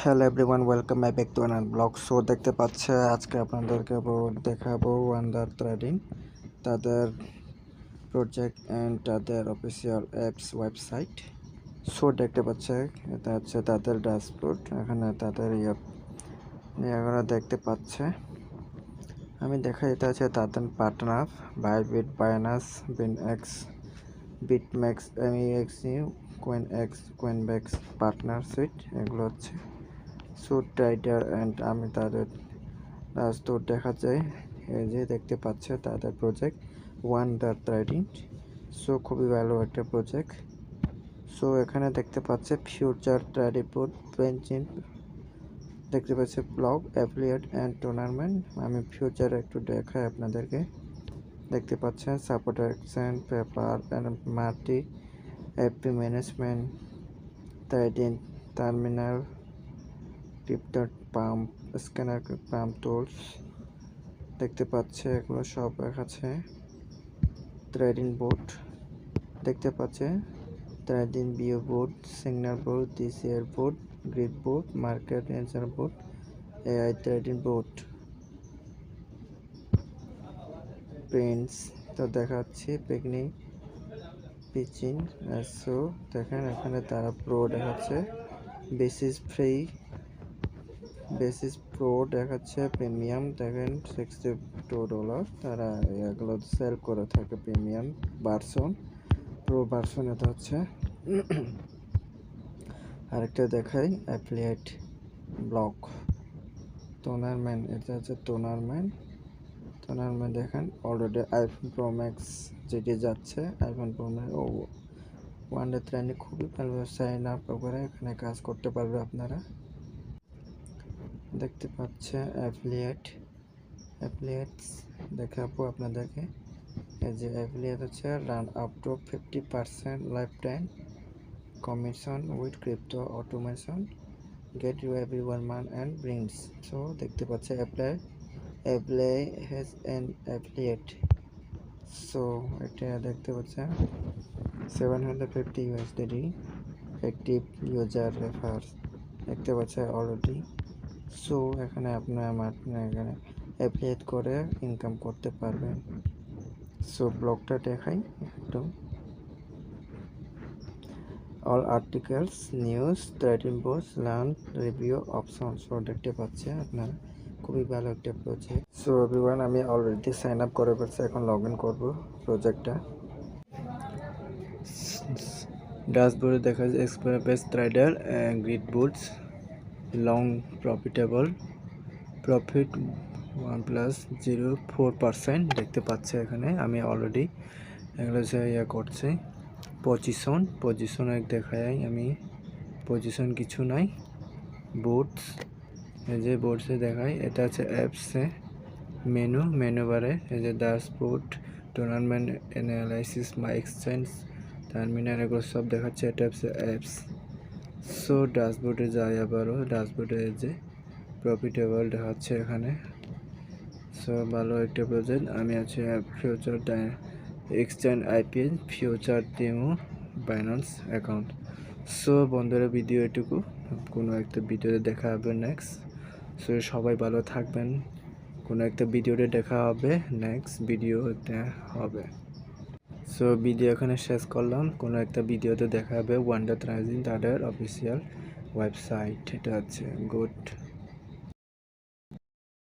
Hello everyone, welcome back to another blog. Show দেখতে পাচ্ছে আজকে আপনাদেরকে দেখাবো ওয়ান্ডার ট্রেডিং, তাদের প্রজেক্ট অ্যান্ড তাদের অফিসিয়াল অ্যাপস ওয়েবসাইট। শো দেখতে পাচ্ছে, এটা হচ্ছে তাদের ড্যাশবোর্ড। এখানে তাদের ইয়েগুলো দেখতে পাচ্ছে। আমি দেখা এটা হচ্ছে তাদের partner Bybit, Binance, BingX, Bitmax, MEXU, CoinEx, কোয়েনবেক্স পার্টনারশিপ। এগুলো হচ্ছে সুট রাইডার অ্যান্ড আমি তাদের স্টোর দেখা যায়। এই যে দেখতে পাচ্ছে তাদের প্রজেক্ট ওয়ান্ডার ট্রেডিং। সো খুবই ভালো একটা প্রজেক্ট। সো এখানে দেখতে পাচ্ছে ফিউচার ট্রেডিং পেঞ্চিন, দেখতে পাচ্ছে ব্লগ, অ্যাফিলিয়েট অ্যান্ড টুর্নামেন্ট। আমি ফিউচার একটু দেখাই আপনাদেরকে। দেখতে পাচ্ছেন সাপোর্ট অ্যাকশন, পেপার অ্যান্ড মার্টি, AP management, trading terminal, crypto pump, scanner, pump tools দেখতে পাচ্ছে। এগুলো সব আছে। ট্রেডিং বোর্ড দেখতে পাচ্ছে, trading view board, signal board, DCR board, grid board, market answer board, AI trading board, prints তো দেখাচ্ছি, পিকনিক পিচিং। সো দেখেন এখানে তারা প্রো দেখাচ্ছে, বেসিস ফ্রি, বেসিস প্রো দেখাচ্ছে, প্রিমিয়াম দেখেন $62। তারা এগুলো সেল করে থাকে প্রিমিয়াম ভার্সন, প্রো ভার্সন এটা হচ্ছে। আরেকটা দেখাই অ্যাফিলিয়েট ব্লক টুর্নামেন্ট, এটা হচ্ছে টুর্নামেন্ট দেখেন অলরেডি আইফোন প্রো ম্যাক্স যেটি যাচ্ছে, আইফোন প্রো ম্যাক্স ও ওয়ানডে ট্রেন্ডে খুবই ভালো। সাইন আপ করে এখানে কাজ করতে পারবে আপনারা। দেখতে পাচ্ছে অ্যাফিলিয়েটস দেখাবো আপনাদেরকে। এই যে অ্যাফিলিয়েট হচ্ছে run up to 50% life time commission with crypto automation, get you every 1 month and brings। So দেখতে পাচ্ছে apply has an affiliate. So এটা দেখতে পাচ্ছেন $750 অ্যাক্টিভ ইউজার রেফার্স দেখতে পাচ্ছে অলরেডি। সো এখানে আপনার এখানে অ্যাপ্লিয়েট করে ইনকাম করতে পারবেন। সো ব্লগটা দেখাই একদম, all articles, news, trading boards, learn, review, option. So দেখতে পাচ্ছে আপনারা খুবই ভালো একটা প্রজেক্ট। সো এভরিওয়ান, আমি অলরেডি সাইন আপ করে ফেলছি, এখন লগ ইন করবো প্রজেক্টটা। ড্যাশবোর্ডে দেখা যায় express trader, grid boards, long profitable, profit 1+04% দেখতে পাচ্ছে এখানে। আমি অলরেডি এগুলো করছি। পজিশন এক দেখাই, আমি পজিশন কিছু নাই। বোর্ডস, এই যে বোর্ডসে দেখাই, এটা হচ্ছে অ্যাপসে মেনু বারে এই যে ড্যাশবোর্ড, টুর্নামেন্ট অ্যানালাইসিস, মাই এক্সচেঞ্জ, টার্মিনাল, এগুলো সব দেখাচ্ছে। এটা হচ্ছে অ্যাপস। সো ড্যাশবোর্ডে যাই আবারও, ড্যাশবোর্ডে যে প্রফিটেবল দেখাচ্ছে এখানে। সো ভালো একটা প্রজেক্ট। আমি আছে future exchange, IPN, future demo, Binance account. So বন্ধুরা, ভিডিও এটুকু, কোনো একটা ভিডিওতে দেখা হবে নেক্সট। সো সবাই ভালো থাকবেন, কোনো একটা ভিডিওতে দেখা হবে, নেক্সট ভিডিওতে হবে। সো ভিডিও এখানে শেষ করলাম, কোনো একটা ভিডিওতে দেখা হবে ওয়ান্ডার ট্রেডিং তাদের অফিসিয়াল ওয়েবসাইট, এটা হচ্ছে গুড।